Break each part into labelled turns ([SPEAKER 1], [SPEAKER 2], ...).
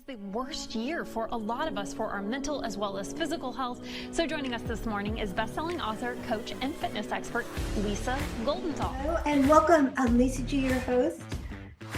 [SPEAKER 1] The worst year for a lot of us for our mental as well as physical health. So joining us this morning is best-selling author, coach, and fitness expert, Lisa Goldenthal.
[SPEAKER 2] Hello and welcome. I'm Lisa G, your host.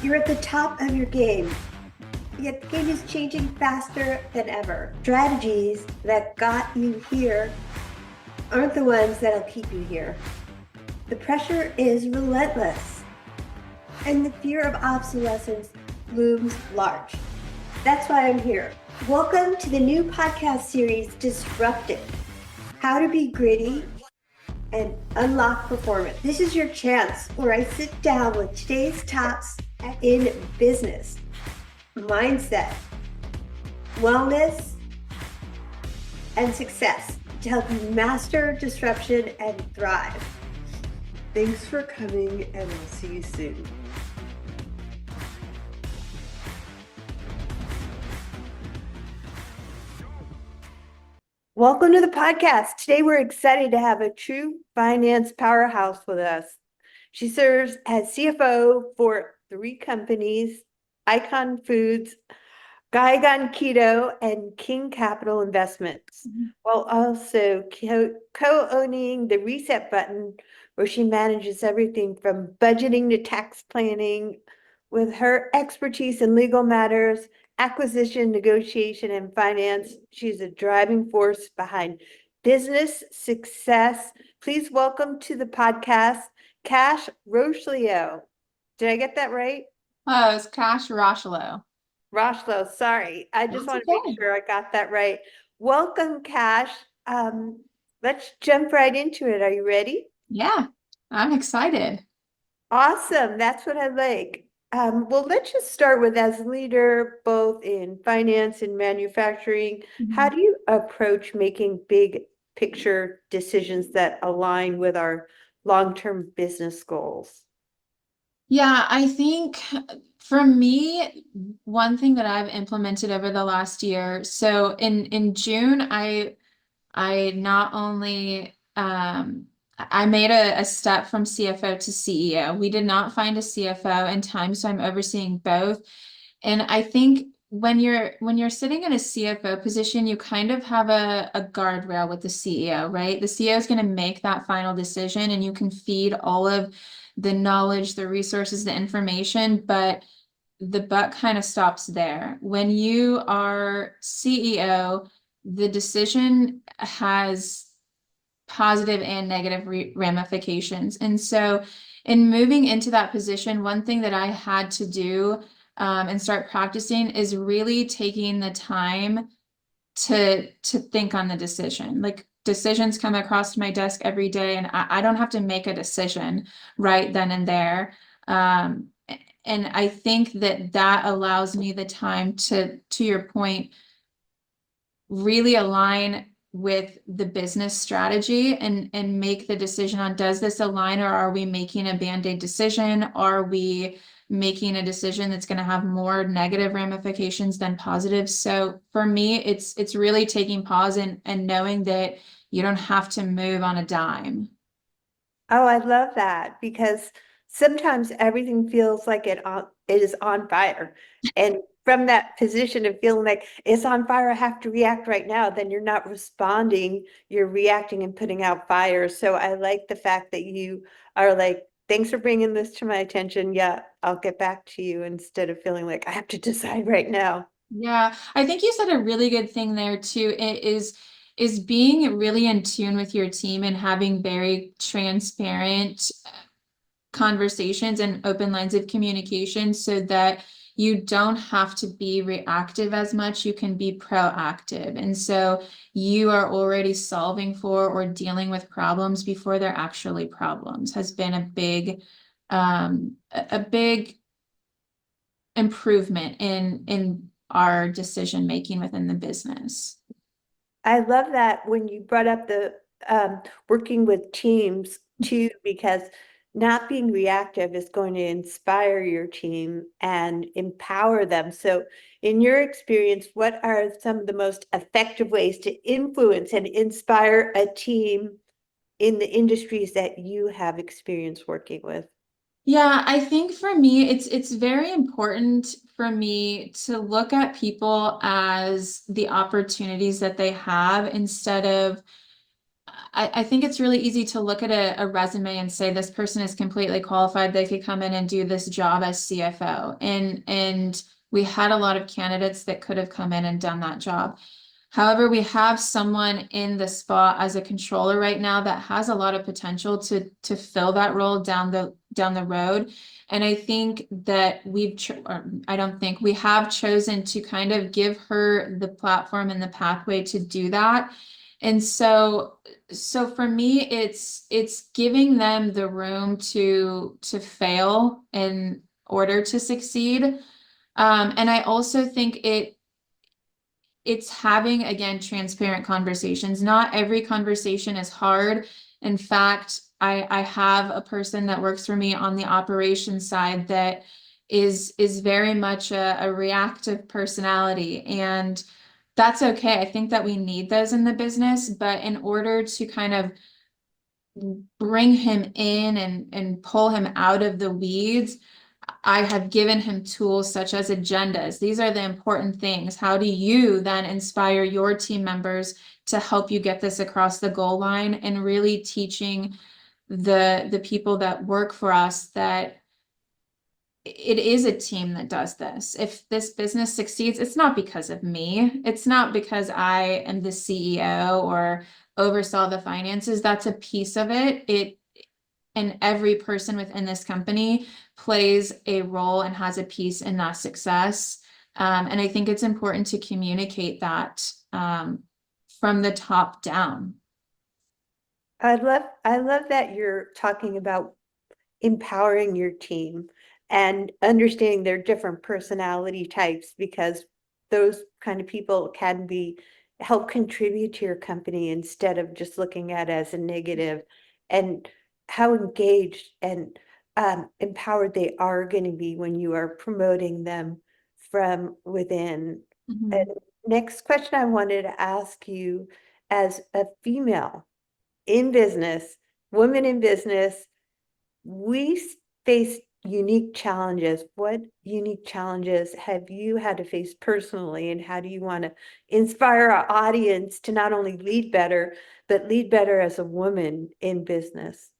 [SPEAKER 2] You're at the top of your game, yet the game is changing faster than ever. Strategies that got you here aren't the ones that'll keep you here. The pressure is relentless, and the fear of obsolescence looms large. That's why I'm here. Welcome to the new podcast series, Disrupted: How to Be Gritty and Unlock Performance. This is your chance where I sit down with today's tops in business, mindset, wellness, and success to help you master disruption and thrive.
[SPEAKER 3] Thanks for coming, and we'll see you soon.
[SPEAKER 2] Welcome to the podcast. Today, we're excited to have a true finance powerhouse with us. She serves as CFO for 3 companies: Icon Foods, Gaigon Keto, and King Capital Investments, while also co-owning the Reset Button, where she manages everything from budgeting to tax planning. With her expertise in legal matters, acquisition, negotiation, and finance, she's a driving force behind business success. Please welcome to the podcast, Kash Rocheleau. Did I get that right?
[SPEAKER 4] Oh, it's Kash Rocheleau.
[SPEAKER 2] Rocheleau, sorry. I just
[SPEAKER 4] That's
[SPEAKER 2] want to
[SPEAKER 4] okay.
[SPEAKER 2] make sure I got that right. Welcome, Kash. Let's jump right into it. Are you ready?
[SPEAKER 4] Yeah, I'm excited.
[SPEAKER 2] Awesome. That's what I like. Well, let's just start with, as a leader, both in finance and manufacturing, how do you approach making big picture decisions that align with our long-term business goals?
[SPEAKER 4] Yeah, I think for me, one thing that I've implemented over the last year, so in June, I not only I made a step from CFO to CEO. We did not find a CFO in time, so I'm overseeing both. And I think when you're sitting in a CFO position, you kind of have a guardrail with the CEO, right? The CEO is going to make that final decision, and you can feed all of the knowledge, the resources, the information, but the buck kind of stops there. When you are CEO, the decision has positive and negative ramifications. And so in moving into that position, one thing that I had to do and start practicing is really taking the time to think on the decision. Like, decisions come across my desk every day, and I don't have to make a decision right then and there. And I think that allows me the time to your point, really align with the business strategy and make the decision on, does this align, or are we making a band-aid decision? Are we making a decision that's going to have more negative ramifications than positive? So for me, it's really taking pause and knowing that you don't have to move on a dime.
[SPEAKER 2] Oh, I love that, because sometimes everything feels like it is on fire. And from that position of feeling like it's on fire, I have to react right now, then you're not responding, you're reacting and putting out fires. So I like the fact that you are like, thanks for bringing this to my attention. Yeah, I'll get back to you, instead of feeling like I have to decide right now.
[SPEAKER 4] Yeah, I think you said a really good thing there too. It is being really in tune with your team and having very transparent conversations and open lines of communication, so that you don't have to be reactive as much. You can be proactive. And so you are already solving for or dealing with problems before they're actually problems, has been a big improvement in our decision making within the business.
[SPEAKER 2] I love that when you brought up the working with teams too, because not being reactive is going to inspire your team and empower them. So in your experience, what are some of the most effective ways to influence and inspire a team in the industries that you have experience working with?
[SPEAKER 4] Yeah, I think for me, it's very important for me to look at people as the opportunities that they have instead of I think it's really easy to look at a resume and say this person is completely qualified. They could come in and do this job as CFO. And we had a lot of candidates that could have come in and done that job. However, we have someone in the spot as a controller right now that has a lot of potential to fill that role down the road. And I think that or I don't think we have chosen to kind of give her the platform and the pathway to do that. And so for me, it's giving them the room to fail in order to succeed. And I also think it's having, again, transparent conversations. Not every conversation is hard. In fact, I have a person that works for me on the operations side that is very much a reactive personality, and that's okay. I think that we need those in the business, but in order to kind of bring him in and pull him out of the weeds, I have given him tools such as agendas. These are the important things. How do you then inspire your team members to help you get this across the goal line, and really teaching the people that work for us that it is a team that does this. If this business succeeds, it's not because of me. It's not because I am the CEO or oversaw the finances. That's a piece of it. And every person within this company plays a role and has a piece in that success. And I think it's important to communicate that from the top down.
[SPEAKER 2] I love that you're talking about empowering your team and understanding their different personality types, because those kind of people can be help contribute to your company instead of just looking at it as a negative, and how engaged and empowered they are going to be when you are promoting them from within. And
[SPEAKER 4] Mhm.
[SPEAKER 2] next question I wanted to ask you, as a female in business, women in business, we face unique challenges. What unique challenges have you had to face personally, and how do you want to inspire our audience to not only lead better, but lead better as a woman in business?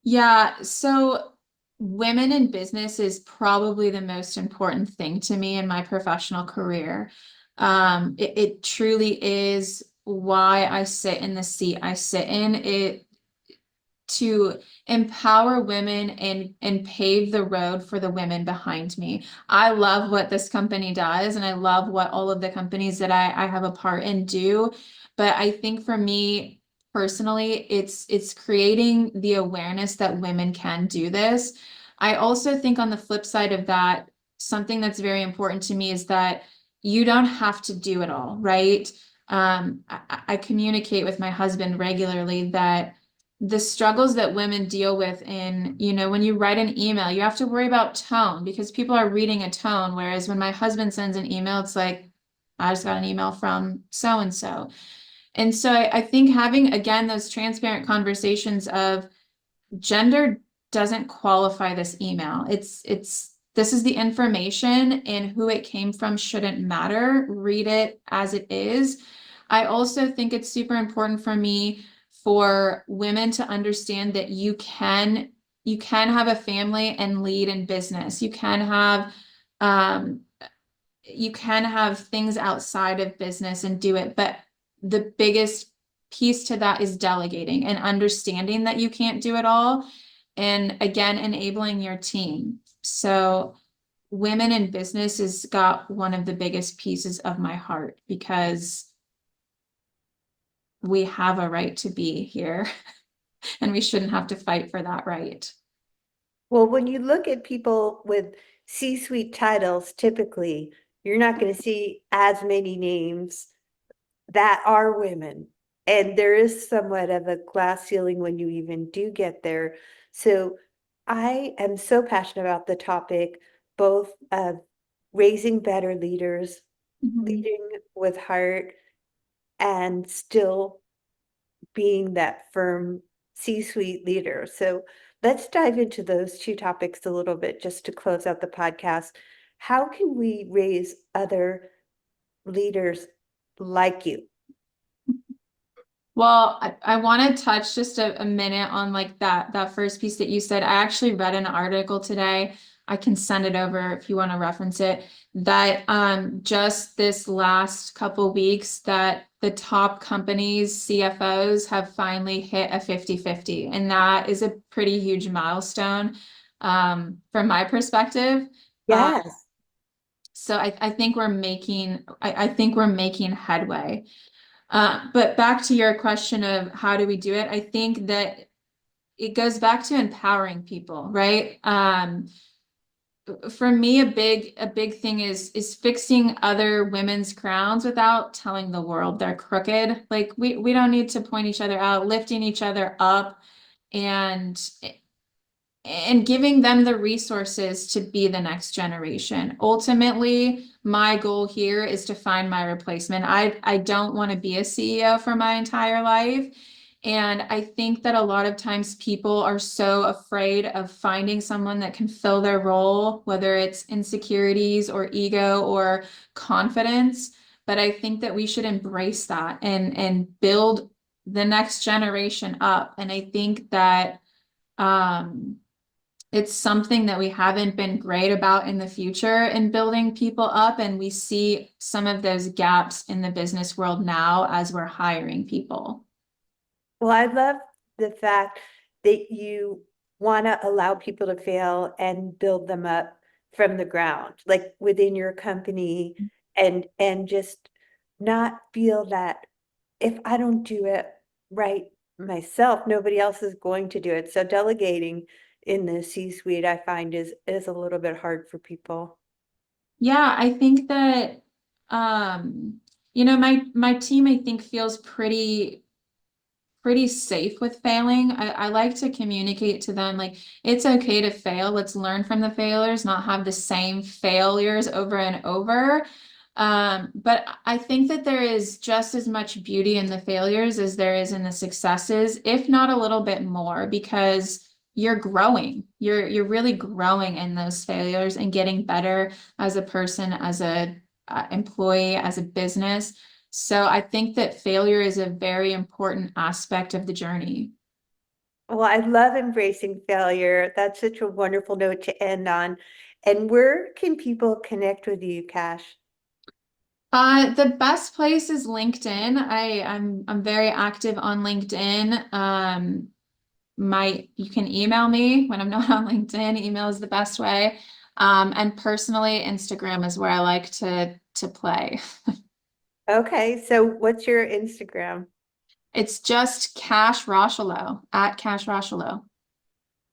[SPEAKER 4] Yeah, so women in business is probably the most important thing to me in my professional career. It truly is why I sit in the seat I sit in. It to empower women and pave the road for the women behind me. I love what this company does, and I love what all of the companies that I have a part in do. But I think for me personally, it's creating the awareness that women can do this. I also think on the flip side of that, something that's very important to me is that you don't have to do it all, right? I communicate with my husband regularly that the struggles that women deal with in, when you write an email, you have to worry about tone because people are reading a tone. Whereas when my husband sends an email, it's like, I just got an email from so and so. And so I think having, again, those transparent conversations of gender doesn't qualify this email. This is the information, and who it came from shouldn't matter. Read it as it is. I also think it's super important for me for women to understand that you can have a family and lead in business. Um, you can have things outside of business and do it, but the biggest piece to that is delegating and understanding that you can't do it all. And again, enabling your team. So women in business has got one of the biggest pieces of my heart because we have a right to be here and we shouldn't have to fight for that right.
[SPEAKER 2] Well, when you look at people with C-suite titles, typically you're not going to see as many names that are women. And there is somewhat of a glass ceiling when you even do get there. So I am so passionate about the topic, both of raising better leaders,
[SPEAKER 4] Mhm.
[SPEAKER 2] leading with heart, and still being that firm C-suite leader. So let's dive into those two topics a little bit just to close out the podcast. How can we raise other leaders like you?
[SPEAKER 4] Well, I want to touch just a minute on like that first piece that you said. I actually read an article today. I can send it over if you want to reference it. That just this last couple weeks that the top companies, CFOs have finally hit a 50-50. And that is a pretty huge milestone from my perspective. Uh,
[SPEAKER 2] Yes.
[SPEAKER 4] so I think I think we're making headway. But back to your question of how do we do it? I think that it goes back to empowering people, right? For me, a big thing is fixing other women's crowns without telling the world they're crooked. Like we don't need to point each other out, lifting each other up and giving them the resources to be the next generation. Ultimately, my goal here is to find my replacement. I don't want to be a CEO for my entire life. And I think that a lot of times people are so afraid of finding someone that can fill their role, whether it's insecurities or ego or confidence. But I think that we should embrace that and build the next generation up. And I think that um, it's something that we haven't been great about in the future in building people up. And we see some of those gaps in the business world now as we're hiring people.
[SPEAKER 2] Well, I love the fact that you want to allow people to fail and build them up from the ground, like within your company, and just not feel that if I don't do it right myself, nobody else is going to do it. So delegating in the C-suite, I find is a little bit hard for people.
[SPEAKER 4] Yeah, I think that um, my team I think feels pretty safe with failing. I like to communicate to them like it's okay to fail. Let's learn from the failures, not have the same failures over and over. But I think that there is just as much beauty in the failures as there is in the successes, if not a little bit more, because you're growing. You're really growing in those failures and getting better as a person, as a employee, as a business. So I think that failure is a very important aspect of the journey.
[SPEAKER 2] Well, I love embracing failure. That's such a wonderful note to end on. And where can people connect with you, Cash?
[SPEAKER 4] The best place is LinkedIn. I'm very active on LinkedIn. You can email me when I'm not on LinkedIn. Email is the best way. And personally, Instagram is where I like to play.
[SPEAKER 2] Okay, so what's your Instagram?
[SPEAKER 4] It's just Kash Rocheleau at Kash Rocheleau.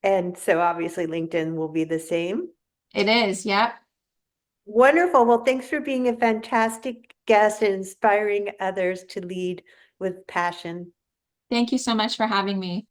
[SPEAKER 2] And so obviously LinkedIn will be the same.
[SPEAKER 4] It is, yep.
[SPEAKER 2] Wonderful. Well, thanks for being a fantastic guest and inspiring others to lead with passion.
[SPEAKER 4] Thank you so much for having me.